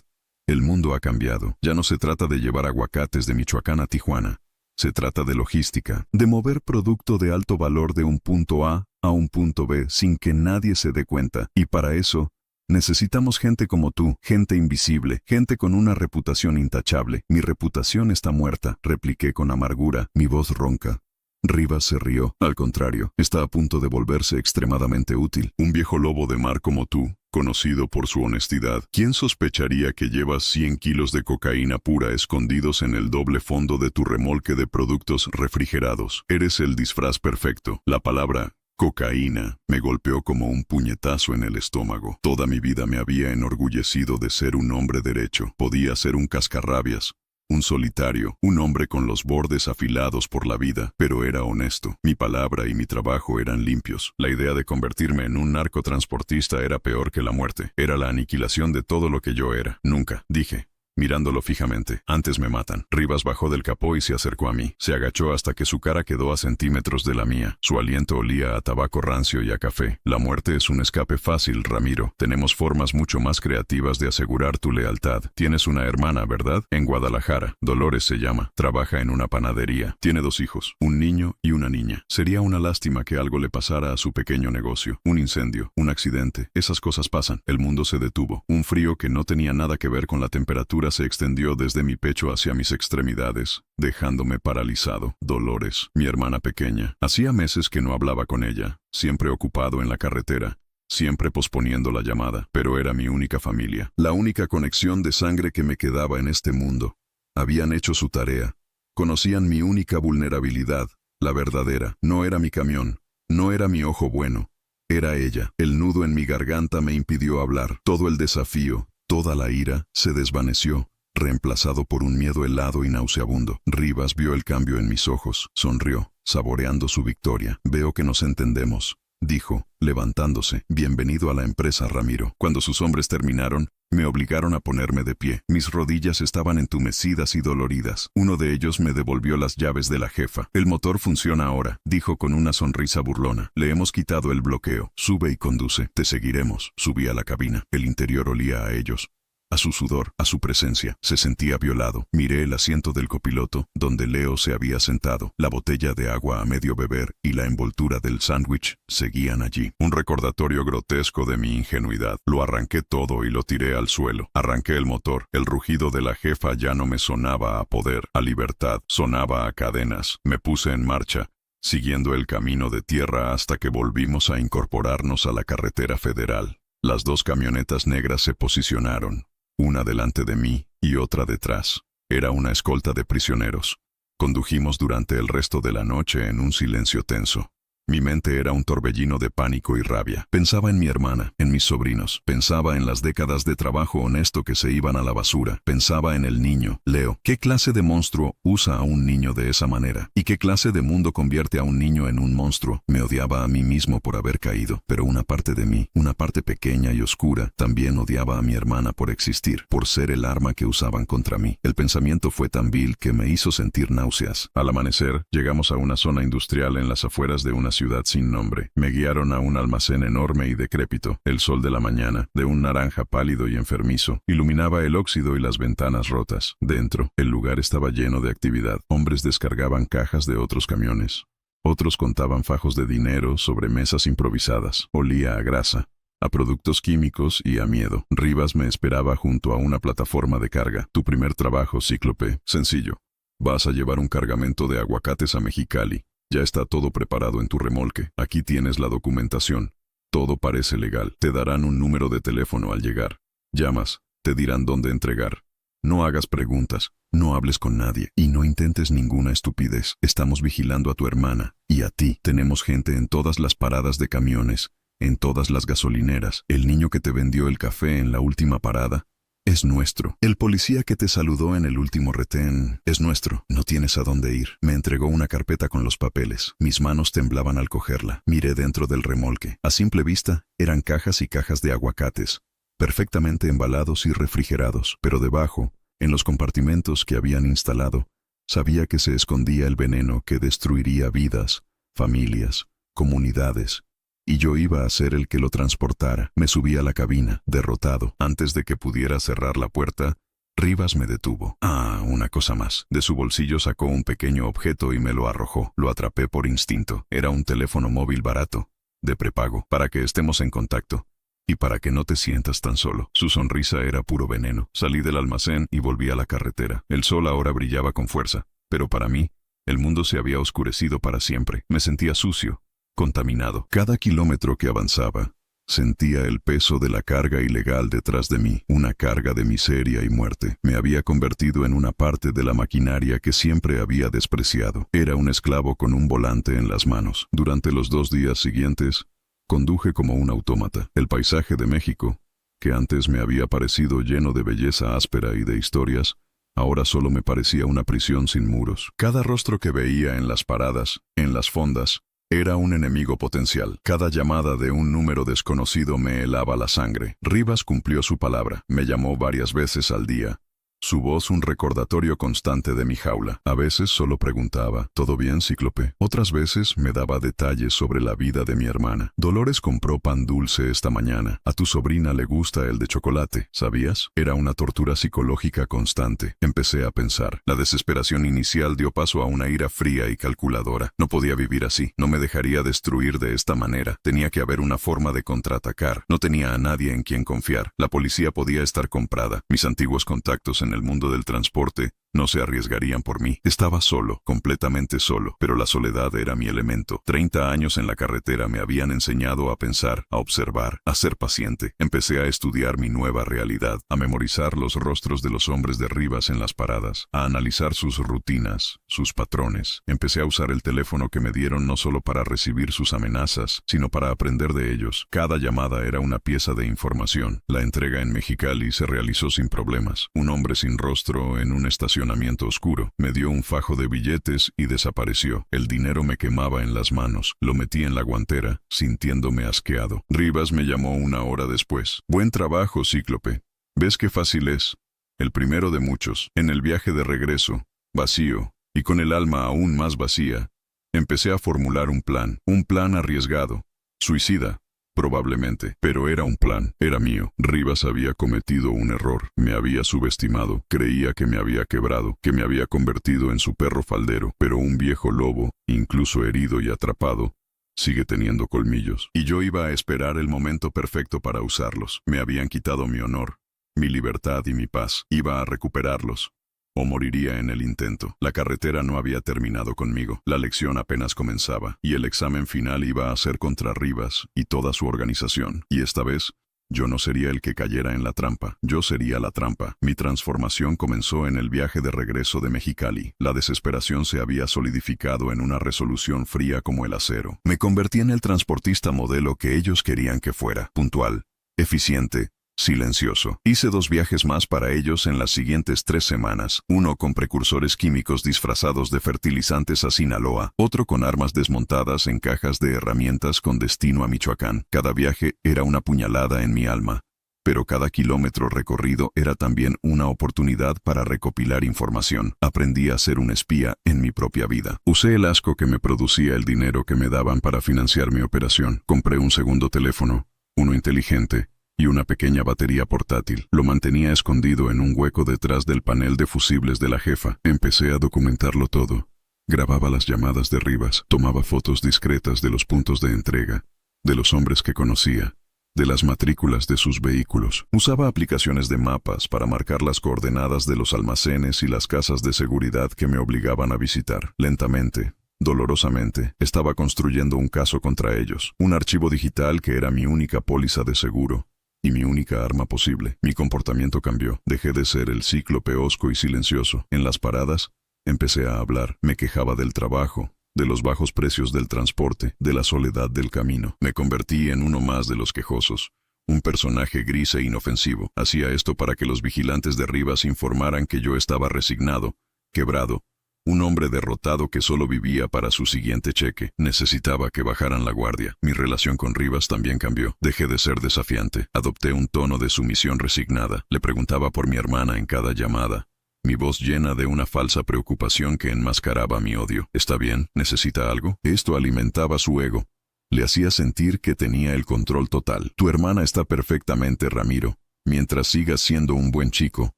El mundo ha cambiado. Ya no se trata de llevar aguacates de Michoacán a Tijuana. Se trata de logística, de mover producto de alto valor de un punto A a un punto B sin que nadie se dé cuenta. Y para eso, necesitamos gente como tú, gente invisible, gente con una reputación intachable. Mi reputación está muerta, repliqué con amargura, mi voz ronca. Rivas se rió. Al contrario, está a punto de volverse extremadamente útil. Un viejo lobo de mar como tú, conocido por su honestidad. ¿Quién sospecharía que llevas 100 kilos de cocaína pura escondidos en el doble fondo de tu remolque de productos refrigerados? Eres el disfraz perfecto. La palabra cocaína me golpeó como un puñetazo en el estómago. Toda mi vida me había enorgullecido de ser un hombre derecho. Podía ser un cascarrabias, un solitario, un hombre con los bordes afilados por la vida, pero era honesto. Mi palabra y mi trabajo eran limpios. La idea de convertirme en un narcotransportista era peor que la muerte. Era la aniquilación de todo lo que yo era. Nunca, dije, mirándolo fijamente. Antes me matan. Rivas bajó del capó y se acercó a mí. Se agachó hasta que su cara quedó a centímetros de la mía. Su aliento olía a tabaco rancio y a café. La muerte es un escape fácil, Ramiro. Tenemos formas mucho más creativas de asegurar tu lealtad. Tienes una hermana, ¿verdad? En Guadalajara. Dolores se llama. Trabaja en una panadería. Tiene 2 hijos, un niño y una niña. Sería una lástima que algo le pasara a su pequeño negocio. Un incendio, un accidente. Esas cosas pasan. El mundo se detuvo. Un frío que no tenía nada que ver con la temperatura se extendió desde mi pecho hacia mis extremidades, dejándome paralizado. Dolores, mi hermana pequeña. Hacía meses que no hablaba con ella, siempre ocupado en la carretera, siempre posponiendo la llamada, pero era mi única familia, la única conexión de sangre que me quedaba en este mundo. Habían hecho su tarea, conocían mi única vulnerabilidad, la verdadera. No era mi camión, no era mi ojo bueno, era ella. El nudo en mi garganta me impidió hablar. Todo el desafío, toda la ira, se desvaneció, reemplazado por un miedo helado y nauseabundo. Rivas vio el cambio en mis ojos, sonrió, saboreando su victoria. Veo que nos entendemos, dijo, levantándose. Bienvenido a la empresa, Ramiro. Cuando sus hombres terminaron, me obligaron a ponerme de pie. Mis rodillas estaban entumecidas y doloridas. Uno de ellos me devolvió las llaves de la jefa. El motor funciona ahora, dijo con una sonrisa burlona. Le hemos quitado el bloqueo. Sube y conduce. Te seguiremos. Subí a la cabina. El interior olía a ellos. a su sudor, a su presencia. Se sentía violado. Miré el asiento del copiloto, donde Leo se había sentado. La botella de agua a medio beber y la envoltura del sándwich seguían allí. Un recordatorio grotesco de mi ingenuidad. Lo arranqué todo y lo tiré al suelo. Arranqué el motor. El rugido de la jefa ya no me sonaba a poder, a libertad. Sonaba a cadenas. Me puse en marcha, siguiendo el camino de tierra hasta que volvimos a incorporarnos a la carretera federal. Las dos camionetas negras se posicionaron, una delante de mí y otra detrás. Era una escolta de prisioneros. Condujimos durante el resto de la noche en un silencio tenso. Mi mente era un torbellino de pánico y rabia. Pensaba en mi hermana, en mis sobrinos. Pensaba en las décadas de trabajo honesto que se iban a la basura. Pensaba en el niño, Leo. ¿Qué clase de monstruo usa a un niño de esa manera? ¿Y qué clase de mundo convierte a un niño en un monstruo? Me odiaba a mí mismo por haber caído, pero una parte de mí, una parte pequeña y oscura, también odiaba a mi hermana por existir, por ser el arma que usaban contra mí. El pensamiento fue tan vil que me hizo sentir náuseas. Al amanecer, llegamos a una zona industrial en las afueras de una ciudad sin nombre. Me guiaron a un almacén enorme y decrépito. El sol de la mañana, de un naranja pálido y enfermizo, iluminaba el óxido y las ventanas rotas. Dentro, el lugar estaba lleno de actividad. Hombres descargaban cajas de otros camiones. Otros contaban fajos de dinero sobre mesas improvisadas. Olía a grasa, a productos químicos y a miedo. Rivas me esperaba junto a una plataforma de carga. Tu primer trabajo, Cíclope. Sencillo. Vas a llevar un cargamento de aguacates a Mexicali. Ya está todo preparado en tu remolque. Aquí tienes la documentación. Todo parece legal. Te darán un número de teléfono al llegar. Llamas, te dirán dónde entregar. No hagas preguntas, no hables con nadie y no intentes ninguna estupidez. Estamos vigilando a tu hermana y a ti. Tenemos gente en todas las paradas de camiones, en todas las gasolineras. El niño que te vendió el café en la última parada es nuestro. El policía que te saludó en el último retén es nuestro. No tienes a dónde ir. Me entregó una carpeta con los papeles. Mis manos temblaban al cogerla. Miré dentro del remolque. A simple vista, eran cajas y cajas de aguacates, perfectamente embalados y refrigerados. Pero debajo, en los compartimentos que habían instalado, sabía que se escondía el veneno que destruiría vidas, familias, comunidades. Y yo iba a ser el que lo transportara. Me subí a la cabina, derrotado. Antes de que pudiera cerrar la puerta, Rivas me detuvo. Una cosa más. De su bolsillo sacó un pequeño objeto y me lo arrojó. Lo atrapé por instinto. Era un teléfono móvil barato, de prepago, para que estemos en contacto y para que no te sientas tan solo. Su sonrisa era puro veneno. Salí del almacén y volví a la carretera. El sol ahora brillaba con fuerza, pero para mí, el mundo se había oscurecido para siempre. Me sentía sucio, contaminado. Cada kilómetro que avanzaba, sentía el peso de la carga ilegal detrás de mí, una carga de miseria y muerte. Me había convertido en una parte de la maquinaria que siempre había despreciado. Era un esclavo con un volante en las manos. Durante los 2 días siguientes, conduje como un autómata. El paisaje de México, que antes me había parecido lleno de belleza áspera y de historias, ahora solo me parecía una prisión sin muros. Cada rostro que veía en las paradas, en las fondas, era un enemigo potencial. Cada llamada de un número desconocido me helaba la sangre. Rivas cumplió su palabra. Me llamó varias veces al día. Su voz un recordatorio constante de mi jaula. A veces solo preguntaba, ¿todo bien, Cíclope? Otras veces me daba detalles sobre la vida de mi hermana. Dolores compró pan dulce esta mañana. A tu sobrina le gusta el de chocolate, ¿sabías? Era una tortura psicológica constante. Empecé a pensar. La desesperación inicial dio paso a una ira fría y calculadora. No podía vivir así. No me dejaría destruir de esta manera. Tenía que haber una forma de contraatacar. No tenía a nadie en quien confiar. La policía podía estar comprada. Mis antiguos contactos en el mundo del transporte no se arriesgarían por mí. Estaba solo, completamente solo, pero la soledad era mi elemento. 30 años en la carretera me habían enseñado a pensar, a observar, a ser paciente. Empecé a estudiar mi nueva realidad, a memorizar los rostros de los hombres de Rivas en las paradas, a analizar sus rutinas, sus patrones. Empecé a usar el teléfono que me dieron no solo para recibir sus amenazas, sino para aprender de ellos. Cada llamada era una pieza de información. La entrega en Mexicali se realizó sin problemas. Un hombre sin rostro en una estación oscuro. Me dio un fajo de billetes y desapareció. El dinero me quemaba en las manos. Lo metí en la guantera, sintiéndome asqueado. Rivas me llamó 1 hora después. Buen trabajo, Cíclope. ¿Ves qué fácil es? El primero de muchos. En el viaje de regreso, vacío, y con el alma aún más vacía, empecé a formular un plan arriesgado, suicida, Probablemente, pero era un plan, era mío. Rivas había cometido un error, me había subestimado, creía que me había quebrado, que me había convertido en su perro faldero, pero un viejo lobo, incluso herido y atrapado, sigue teniendo colmillos. Y yo iba a esperar el momento perfecto para usarlos. Me habían quitado mi honor, mi libertad y mi paz. Iba a recuperarlos, o moriría en el intento. La carretera no había terminado conmigo, la lección apenas comenzaba, y el examen final iba a ser contra Rivas y toda su organización. Y esta vez, yo no sería el que cayera en la trampa, yo sería la trampa. Mi transformación comenzó en el viaje de regreso de Mexicali. La desesperación se había solidificado en una resolución fría como el acero. Me convertí en el transportista modelo que ellos querían que fuera, puntual, eficiente, silencioso. Hice 2 viajes más para ellos en las siguientes 3 semanas, uno con precursores químicos disfrazados de fertilizantes a Sinaloa, otro con armas desmontadas en cajas de herramientas con destino a Michoacán. Cada viaje era una puñalada en mi alma, pero cada kilómetro recorrido era también una oportunidad para recopilar información. Aprendí a ser un espía en mi propia vida. Usé el asco que me producía el dinero que me daban para financiar mi operación. Compré un segundo teléfono, uno inteligente, y una pequeña batería portátil. Lo mantenía escondido en un hueco detrás del panel de fusibles de la jefa. Empecé a documentarlo todo. Grababa las llamadas de Rivas, tomaba fotos discretas de los puntos de entrega, de los hombres que conocía, de las matrículas de sus vehículos. Usaba aplicaciones de mapas para marcar las coordenadas de los almacenes y las casas de seguridad que me obligaban a visitar. Lentamente, dolorosamente, estaba construyendo un caso contra ellos. Un archivo digital que era mi única póliza de seguro y mi única arma posible. Mi comportamiento cambió. Dejé de ser el cíclope hosco y silencioso. En las paradas, empecé a hablar. Me quejaba del trabajo, de los bajos precios del transporte, de la soledad del camino. Me convertí en uno más de los quejosos. Un personaje gris e inofensivo. Hacía esto para que los vigilantes de Rivas informaran que yo estaba resignado, quebrado, un hombre derrotado que solo vivía para su siguiente cheque. Necesitaba que bajaran la guardia. Mi relación con Rivas también cambió. Dejé de ser desafiante. Adopté un tono de sumisión resignada. Le preguntaba por mi hermana en cada llamada, mi voz llena de una falsa preocupación que enmascaraba mi odio. ¿Está bien? ¿Necesita algo? Esto alimentaba su ego. Le hacía sentir que tenía el control total. Tu hermana está perfectamente, Ramiro. Mientras sigas siendo un buen chico,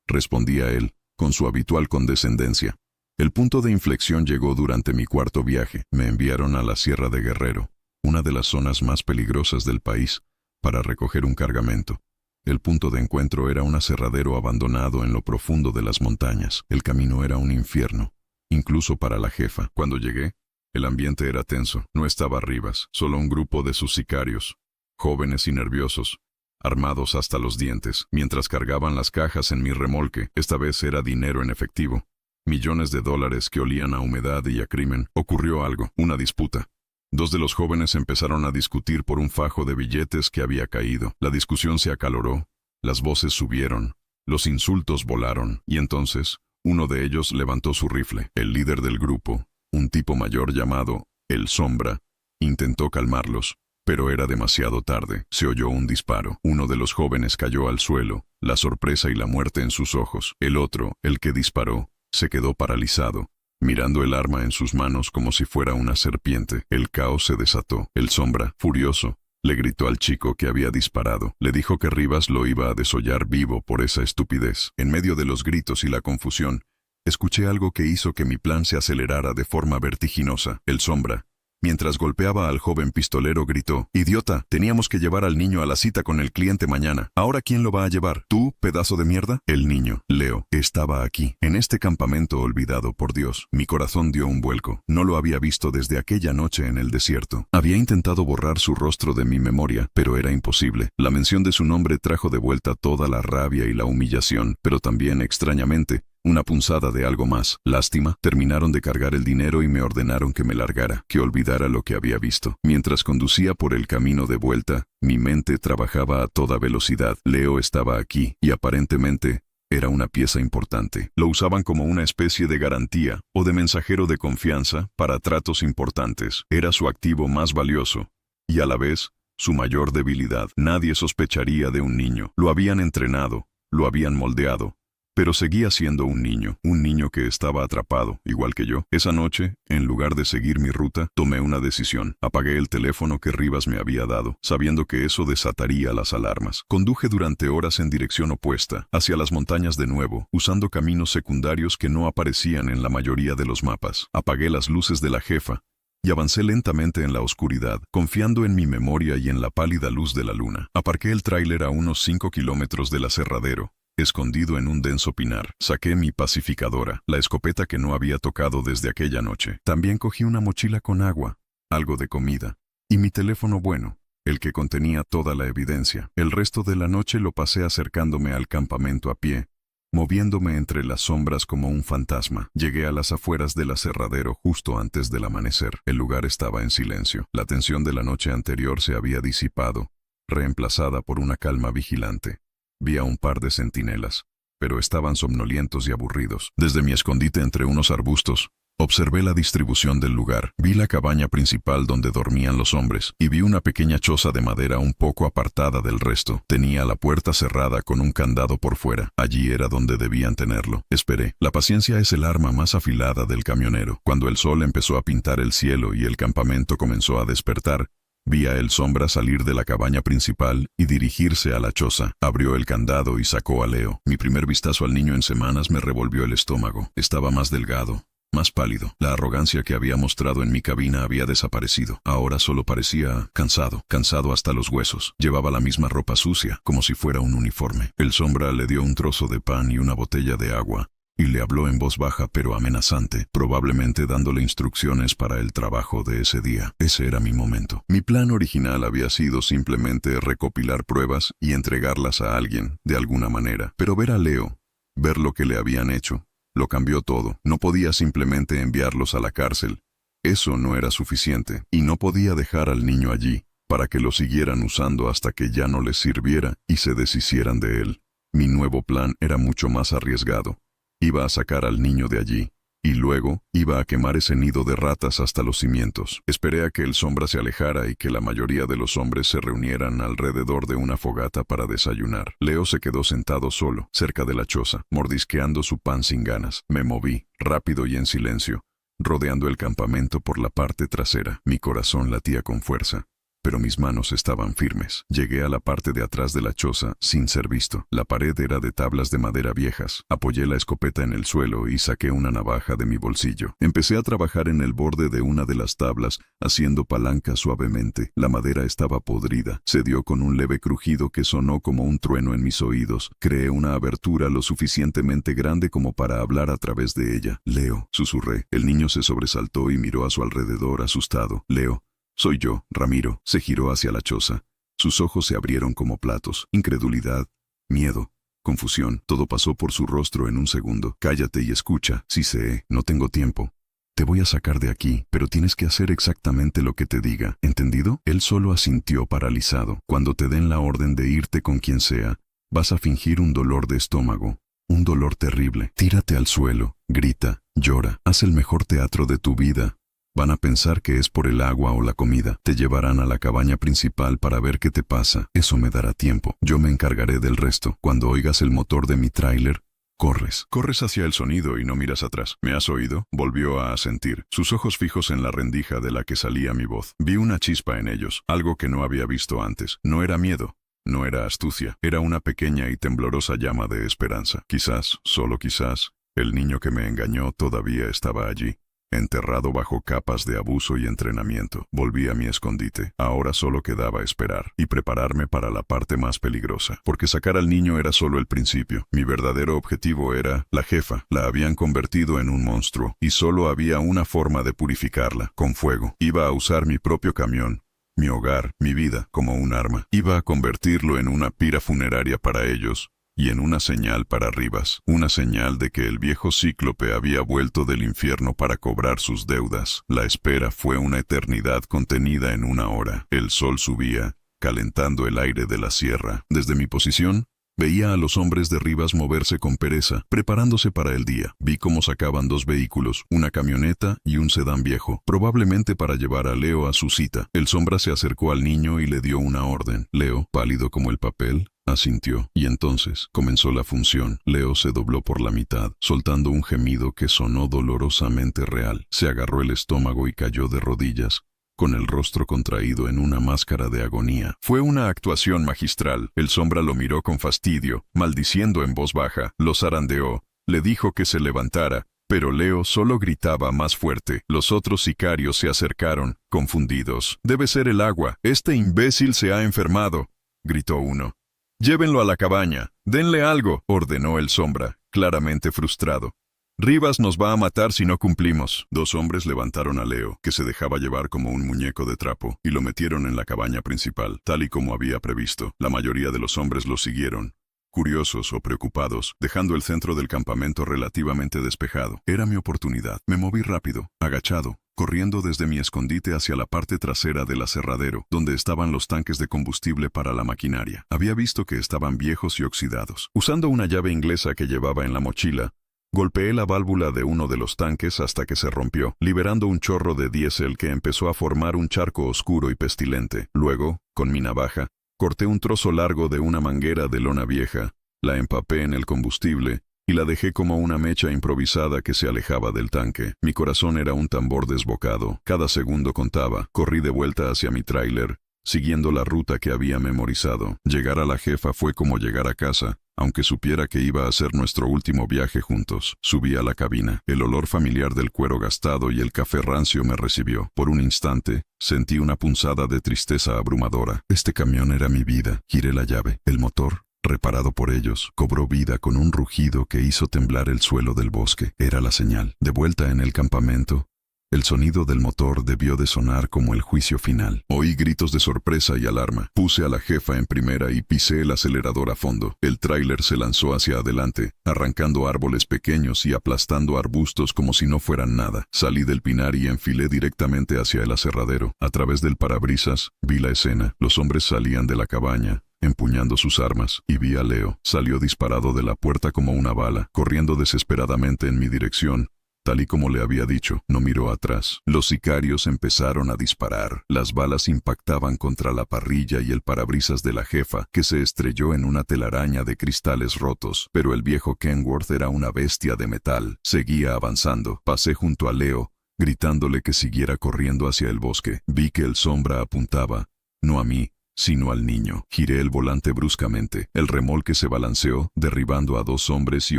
respondía él, con su habitual condescendencia. El punto de inflexión llegó durante mi 4.º viaje. Me enviaron a la Sierra de Guerrero, una de las zonas más peligrosas del país, para recoger un cargamento. El punto de encuentro era un aserradero abandonado en lo profundo de las montañas. El camino era un infierno, incluso para la jefa. Cuando llegué, el ambiente era tenso. No estaba Rivas, solo un grupo de sus sicarios, jóvenes y nerviosos, armados hasta los dientes, mientras cargaban las cajas en mi remolque. Esta vez era dinero en efectivo. Millones de dólares que olían a humedad y a crimen. Ocurrió algo, una disputa. 2 de los jóvenes empezaron a discutir por un fajo de billetes que había caído. La discusión se acaloró, las voces subieron, los insultos volaron, y entonces, uno de ellos levantó su rifle. El líder del grupo, un tipo mayor llamado El Sombra, intentó calmarlos, pero era demasiado tarde. Se oyó un disparo. Uno de los jóvenes cayó al suelo, la sorpresa y la muerte en sus ojos. El otro, el que disparó, se quedó paralizado, mirando el arma en sus manos como si fuera una serpiente. El caos se desató. El Sombra, furioso, le gritó al chico que había disparado. Le dijo que Rivas lo iba a desollar vivo por esa estupidez. En medio de los gritos y la confusión, escuché algo que hizo que mi plan se acelerara de forma vertiginosa. El Sombra, mientras golpeaba al joven pistolero, gritó: «Idiota, teníamos que llevar al niño a la cita con el cliente mañana. ¿Ahora quién lo va a llevar? ¿Tú, pedazo de mierda?» El niño, Leo, estaba aquí, en este campamento olvidado por Dios. Mi corazón dio un vuelco. No lo había visto desde aquella noche en el desierto. Había intentado borrar su rostro de mi memoria, pero era imposible. La mención de su nombre trajo de vuelta toda la rabia y la humillación, pero también, extrañamente, una punzada de algo más. Lástima. Terminaron de cargar el dinero y me ordenaron que me largara, que olvidara lo que había visto. Mientras conducía por el camino de vuelta, mi mente trabajaba a toda velocidad. Leo estaba aquí, y aparentemente era una pieza importante. Lo usaban como una especie de garantía o de mensajero de confianza para tratos importantes. Era su activo más valioso, y a la vez, su mayor debilidad. Nadie sospecharía de un niño. Lo habían entrenado, lo habían moldeado, Pero seguía siendo un niño que estaba atrapado, igual que yo. Esa noche, en lugar de seguir mi ruta, tomé una decisión. Apagué el teléfono que Rivas me había dado, sabiendo que eso desataría las alarmas. Conduje durante horas en dirección opuesta, hacia las montañas de nuevo, usando caminos secundarios que no aparecían en la mayoría de los mapas. Apagué las luces de la jefa y avancé lentamente en la oscuridad, confiando en mi memoria y en la pálida luz de la luna. Aparqué el tráiler a unos 5 kilómetros del aserradero, escondido en un denso pinar. Saqué mi pacificadora, la escopeta que no había tocado desde aquella noche. También cogí una mochila con agua, algo de comida, y mi teléfono bueno, el que contenía toda la evidencia. El resto de la noche lo pasé acercándome al campamento a pie, moviéndome entre las sombras como un fantasma. Llegué a las afueras del aserradero justo antes del amanecer. El lugar estaba en silencio. La tensión de la noche anterior se había disipado, reemplazada por una calma vigilante. Vi a un par de centinelas, pero estaban somnolientos y aburridos. Desde mi escondite entre unos arbustos, observé la distribución del lugar. Vi la cabaña principal donde dormían los hombres, y vi una pequeña choza de madera un poco apartada del resto. Tenía la puerta cerrada con un candado por fuera. Allí era donde debían tenerlo. Esperé. La paciencia es el arma más afilada del camionero. Cuando el sol empezó a pintar el cielo y el campamento comenzó a despertar, vi a El Sombra salir de la cabaña principal y dirigirse a la choza. Abrió el candado y sacó a Leo. Mi primer vistazo al niño en semanas me revolvió el estómago. Estaba más delgado, más pálido. La arrogancia que había mostrado en mi cabina había desaparecido. Ahora solo parecía cansado hasta los huesos. Llevaba la misma ropa sucia, como si fuera un uniforme. El Sombra le dio un trozo de pan y una botella de agua, y le habló en voz baja pero amenazante, probablemente dándole instrucciones para el trabajo de ese día. Ese era mi momento. Mi plan original había sido simplemente recopilar pruebas y entregarlas a alguien, de alguna manera. Pero ver a Leo, ver lo que le habían hecho, lo cambió todo. No podía simplemente enviarlos a la cárcel. Eso no era suficiente, y no podía dejar al niño allí, para que lo siguieran usando hasta que ya no les sirviera y se deshicieran de él. Mi nuevo plan era mucho más arriesgado. Iba a sacar al niño de allí, y luego iba a quemar ese nido de ratas hasta los cimientos. Esperé a que El Sombra se alejara y que la mayoría de los hombres se reunieran alrededor de una fogata para desayunar. Leo se quedó sentado solo, cerca de la choza, mordisqueando su pan sin ganas. Me moví, rápido y en silencio, rodeando el campamento por la parte trasera. Mi corazón latía con fuerza, pero mis manos estaban firmes. Llegué a la parte de atrás de la choza sin ser visto. La pared era de tablas de madera viejas. Apoyé la escopeta en el suelo y saqué una navaja de mi bolsillo. Empecé a trabajar en el borde de una de las tablas, haciendo palanca suavemente. La madera estaba podrida. Se dio con un leve crujido que sonó como un trueno en mis oídos. Creé una abertura lo suficientemente grande como para hablar a través de ella. «Leo», susurré. El niño se sobresaltó y miró a su alrededor asustado. «Leo». «Soy yo, Ramiro». Se giró hacia la choza. Sus ojos se abrieron como platos. Incredulidad, miedo, confusión. Todo pasó por su rostro en un segundo. «Cállate y escucha». «Sí sé, no tengo tiempo. Te voy a sacar de aquí, pero tienes que hacer exactamente lo que te diga. ¿Entendido?» Él solo asintió paralizado. «Cuando te den la orden de irte con quien sea, vas a fingir un dolor de estómago. Un dolor terrible. Tírate al suelo, grita, llora. Haz el mejor teatro de tu vida. Van a pensar que es por el agua o la comida. Te llevarán a la cabaña principal para ver qué te pasa. Eso me dará tiempo. Yo me encargaré del resto. Cuando oigas el motor de mi tráiler, corres. Corres hacia el sonido y no miras atrás. ¿Me has oído?». Volvió a asentir, sus ojos fijos en la rendija de la que salía mi voz. Vi una chispa en ellos, algo que no había visto antes. No era miedo, no era astucia. Era una pequeña y temblorosa llama de esperanza. Quizás, solo quizás, el niño que me engañó todavía estaba allí, enterrado bajo capas de abuso y entrenamiento. Volví a mi escondite. Ahora solo quedaba esperar y prepararme para la parte más peligrosa, porque sacar al niño era solo el principio. Mi verdadero objetivo era la jefa. La habían convertido en un monstruo, y solo había una forma de purificarla: con fuego. Iba a usar mi propio camión, mi hogar, mi vida, como un arma. Iba a convertirlo en una pira funeraria para ellos, y en una señal para Rivas, una señal de que el viejo cíclope había vuelto del infierno para cobrar sus deudas. La espera fue una eternidad contenida en una hora. El sol subía, calentando el aire de la sierra. Desde mi posición, veía a los hombres de Rivas moverse con pereza, preparándose para el día. Vi cómo sacaban 2 vehículos, una camioneta y un sedán viejo, probablemente para llevar a Leo a su cita. El Sombra se acercó al niño y le dio una orden. Leo, pálido como el papel, Asintió, y entonces comenzó la función. Leo se dobló por la mitad, soltando un gemido que sonó dolorosamente real. Se agarró el estómago y cayó de rodillas, con el rostro contraído en una máscara de agonía. Fue una actuación magistral. El sombra lo miró con fastidio, maldiciendo en voz baja, lo zarandeó, le dijo que se levantara, pero Leo solo gritaba más fuerte. Los otros sicarios se acercaron, confundidos. «Debe ser el agua. Este imbécil se ha enfermado», gritó uno. «Llévenlo a la cabaña. Denle algo», ordenó el sombra, claramente frustrado. «Rivas nos va a matar si no cumplimos». Dos hombres levantaron a Leo, que se dejaba llevar como un muñeco de trapo, y lo metieron en la cabaña principal, tal y como había previsto. La mayoría de los hombres lo siguieron, curiosos o preocupados, dejando el centro del campamento relativamente despejado. Era mi oportunidad. Me moví rápido, agachado, corriendo desde mi escondite hacia la parte trasera del aserradero, donde estaban los tanques de combustible para la maquinaria. Había visto que estaban viejos y oxidados. Usando una llave inglesa que llevaba en la mochila, golpeé la válvula de uno de los tanques hasta que se rompió, liberando un chorro de diésel que empezó a formar un charco oscuro y pestilente. Luego, con mi navaja, corté un trozo largo de una manguera de lona vieja, la empapé en el combustible y la dejé como una mecha improvisada que se alejaba del tanque. Mi corazón era un tambor desbocado. Cada segundo contaba. Corrí de vuelta hacia mi tráiler, siguiendo la ruta que había memorizado. Llegar a la jefa fue como llegar a casa, aunque supiera que iba a ser nuestro último viaje juntos. Subí a la cabina. El olor familiar del cuero gastado y el café rancio me recibió. Por un instante, sentí una punzada de tristeza abrumadora. Este camión era mi vida. Giré la llave. El motor, reparado por ellos, cobró vida con un rugido que hizo temblar el suelo del bosque. Era la señal. De vuelta en el campamento, el sonido del motor debió de sonar como el juicio final. Oí gritos de sorpresa y alarma. Puse a la jefa en primera y pisé el acelerador a fondo. El tráiler se lanzó hacia adelante, arrancando árboles pequeños y aplastando arbustos como si no fueran nada. Salí del pinar y enfilé directamente hacia el aserradero. A través del parabrisas, vi la escena. Los hombres salían de la cabaña, empuñando sus armas, y vi a Leo. Salió disparado de la puerta como una bala, corriendo desesperadamente en mi dirección. Tal y como le había dicho, no miró atrás. Los sicarios empezaron a disparar. Las balas impactaban contra la parrilla y el parabrisas de la jefa, que se estrelló en una telaraña de cristales rotos. Pero el viejo Kenworth era una bestia de metal. Seguía avanzando. Pasé junto a Leo, gritándole que siguiera corriendo hacia el bosque. Vi que el sombra apuntaba, no a mí, sino al niño. Giré el volante bruscamente. El remolque se balanceó, derribando a dos hombres y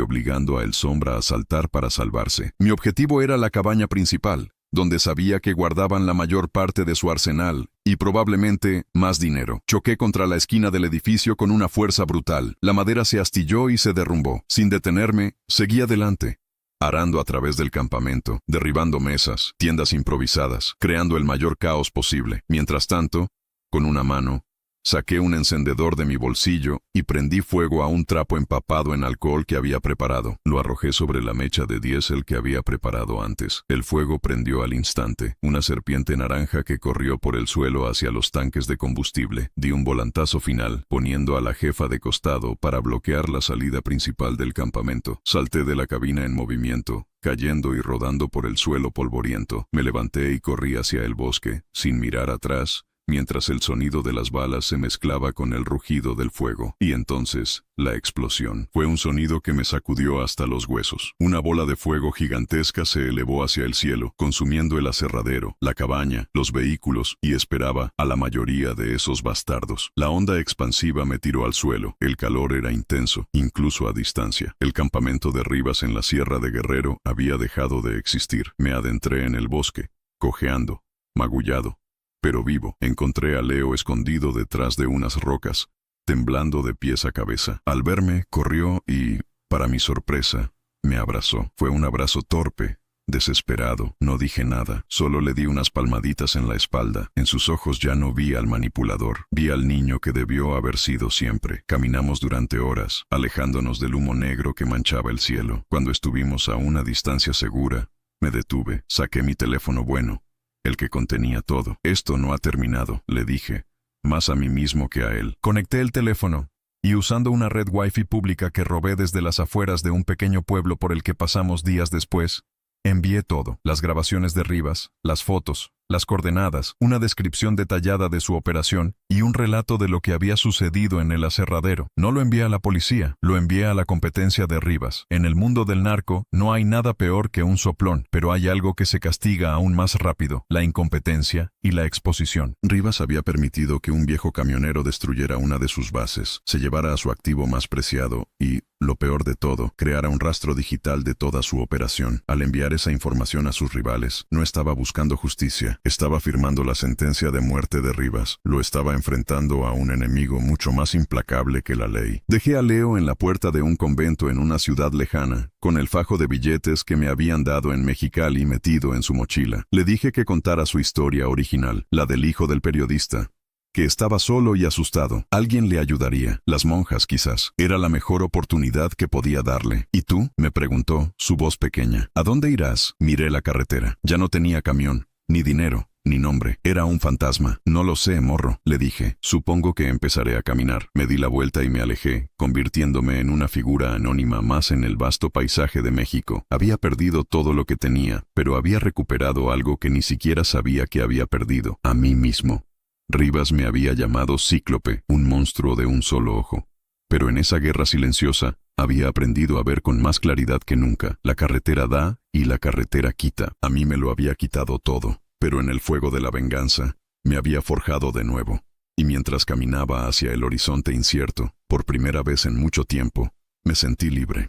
obligando a el sombra a saltar para salvarse. Mi objetivo era la cabaña principal, donde sabía que guardaban la mayor parte de su arsenal, y probablemente más dinero. Choqué contra la esquina del edificio con una fuerza brutal. La madera se astilló y se derrumbó. Sin detenerme, seguí adelante, arando a través del campamento, derribando mesas, tiendas improvisadas, creando el mayor caos posible. Mientras tanto, con una mano, saqué un encendedor de mi bolsillo y prendí fuego a un trapo empapado en alcohol que había preparado. Lo arrojé sobre la mecha de diésel que había preparado antes. El fuego prendió al instante. Una serpiente naranja que corrió por el suelo hacia los tanques de combustible. Di un volantazo final, poniendo a la jefa de costado para bloquear la salida principal del campamento. Salté de la cabina en movimiento, cayendo y rodando por el suelo polvoriento. Me levanté y corrí hacia el bosque, sin mirar atrás, mientras el sonido de las balas se mezclaba con el rugido del fuego. Y entonces, la explosión. Fue un sonido que me sacudió hasta los huesos. Una bola de fuego gigantesca se elevó hacia el cielo, consumiendo el aserradero, la cabaña, los vehículos, y esperaba a la mayoría de esos bastardos. La onda expansiva me tiró al suelo. El calor era intenso, incluso a distancia. El campamento de Rivas en la Sierra de Guerrero había dejado de existir. Me adentré en el bosque, cojeando, magullado, pero vivo. Encontré a Leo escondido detrás de unas rocas, temblando de pies a cabeza. Al verme, corrió y, para mi sorpresa, me abrazó. Fue un abrazo torpe, desesperado. No dije nada, solo le di unas palmaditas en la espalda. En sus ojos ya no vi al manipulador. Vi al niño que debió haber sido siempre. Caminamos durante horas, alejándonos del humo negro que manchaba el cielo. Cuando estuvimos a una distancia segura, me detuve. Saqué mi teléfono bueno, el que contenía todo. Esto no ha terminado, le dije, más a mí mismo que a él. Conecté el teléfono, y usando una red Wi-Fi pública que robé desde las afueras de un pequeño pueblo por el que pasamos días después, envié todo: las grabaciones de Rivas, las fotos, las coordenadas, una descripción detallada de su operación y un relato de lo que había sucedido en el aserradero. No lo envié a la policía, lo envié a la competencia de Rivas. En el mundo del narco no hay nada peor que un soplón, pero hay algo que se castiga aún más rápido: la incompetencia y la exposición. Rivas había permitido que un viejo camionero destruyera una de sus bases, se llevara a su activo más preciado y, lo peor de todo, creara un rastro digital de toda su operación. Al enviar esa información a sus rivales, no estaba buscando justicia, estaba firmando la sentencia de muerte de Rivas. Lo estaba enfrentando a un enemigo mucho más implacable que la ley. Dejé a Leo en la puerta de un convento en una ciudad lejana, con el fajo de billetes que me habían dado en Mexicali metido en su mochila. Le dije que contara su historia original, la del hijo del periodista, que estaba solo y asustado. Alguien le ayudaría, las monjas quizás. Era la mejor oportunidad que podía darle. ¿Y tú?, me preguntó, su voz pequeña. ¿A dónde irás? Miré la carretera. Ya no tenía camión, ni dinero, ni nombre. Era un fantasma. No lo sé, morro, le dije. Supongo que empezaré a caminar. Me di la vuelta y me alejé, convirtiéndome en una figura anónima más en el vasto paisaje de México. Había perdido todo lo que tenía, pero había recuperado algo que ni siquiera sabía que había perdido: a mí mismo. Rivas me había llamado Cíclope, un monstruo de un solo ojo. Pero en esa guerra silenciosa, había aprendido a ver con más claridad que nunca. La carretera da y la carretera quita. A mí me lo había quitado todo, pero en el fuego de la venganza, me había forjado de nuevo. Y mientras caminaba hacia el horizonte incierto, por primera vez en mucho tiempo, me sentí libre.